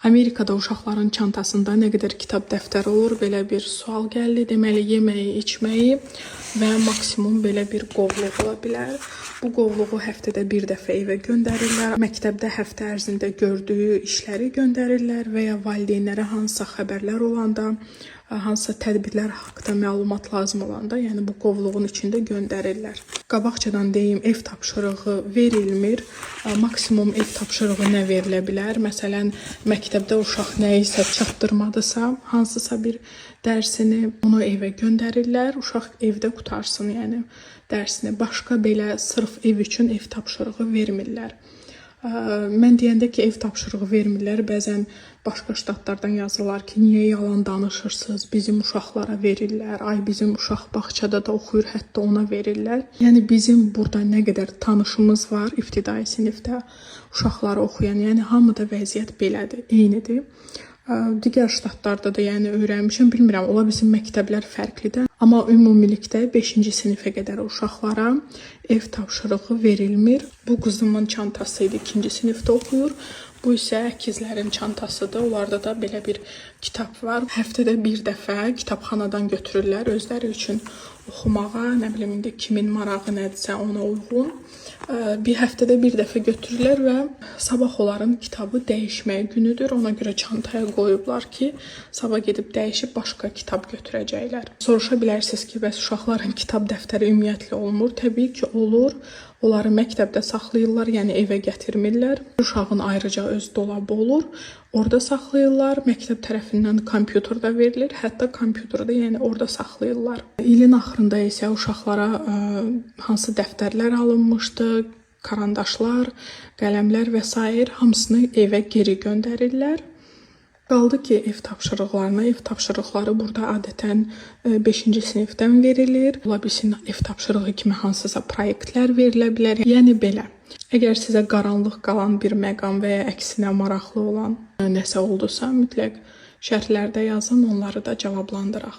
Amerikada uşaqların çantasında nə qədər kitab dəftəri olur, belə bir sual gəldi. Deməli, yeməyi, içməyi və maksimum belə bir qovluq ola bilər. Bu qovluğu həftədə bir dəfə evə göndərirlər. Məktəbdə həftə ərzində gördüyü işləri göndərirlər və ya valideynlərə hansısa xəbərlər olanda, hansısa tədbirlər haqqında məlumat lazım olanda, yəni bu qovluğun içində göndərirlər. Qabaqcadan deyim, ev tapşırığı verilmir. Maksimum ev tapşırığı nə verilə bilər? Məsələn, məktəbdə uşaq nəyisə çatdırmadısa, hansısa bir dərsini onu evə göndərirlər. Uşaq evdə qutarsın, yəni dərsini. Başqa belə sırf ev üçün ev tapşırığı vermirlər. Mən deyəndə ki, ev tapşırığı vermirlər, bəzən başqa ştatlardan yazırlar ki, niyə yalan danışırsınız, bizim uşaqlara verirlər, ay bizim uşaq bağçada da oxuyur, hətta ona verirlər. Yəni bizim burada nə qədər tanışımız var ibtidai sinifdə uşaqları oxuyan, yəni hamıda vəziyyət belədir, eynidir. Digər ştatlarda da yəni öyrənmişəm, bilmirəm, ola bizim məktəblər fərqlidir. Amma ümumilikdə 5-ci sinifə qədər uşaqlara ev tapşırığı verilmir. Bu qızımın çantası idi, 2-ci sinifdə oxuyur. Bu isə əkizlərin çantasıdır. Onlarda da belə bir kitab var. Həftədə bir dəfə kitabxanadan götürürlər özləri üçün oxumağa. Nə bilim, indi kimin marağı nədirsə ona uyğun. Bir həftədə bir dəfə götürürlər və sabah onların kitabı dəyişməyə günüdür. Ona görə çantaya qoyublar ki, sabah gedib dəyişib başqa kitab götürəcəklər. Soruşa bilərsiniz ki, bəs uşaqların kitab dəftəri ümumiyyətlə olmur? Təbii ki, olur. Onları məktəbdə saxlayırlar, yəni evə gətirmirlər. Uşağın ayrıca öz dolabı olur. Orada saxlayırlar. Məktəb tərəfindən kompüterdə verilir. Hətta kompüterdə, yəni orada saxlayırlar. İlin axırında isə uşaqlara hansı dəftərlər alınmışdı, karandaşlar, qələmlər və s. hamısını evə geri göndərirlər. Qaldı ki, ev tapşırıqları burada adətən 5-ci sinifdən verilir. Ola bilsin, ev tapşırığı kimi hansısa proyektlər verilə bilər. Yəni belə, əgər sizə qaranlıq qalan bir məqam və ya əksinə maraqlı olan nəsə oldusa, mütləq şərhlərdə yazın, onları da cavablandıraq.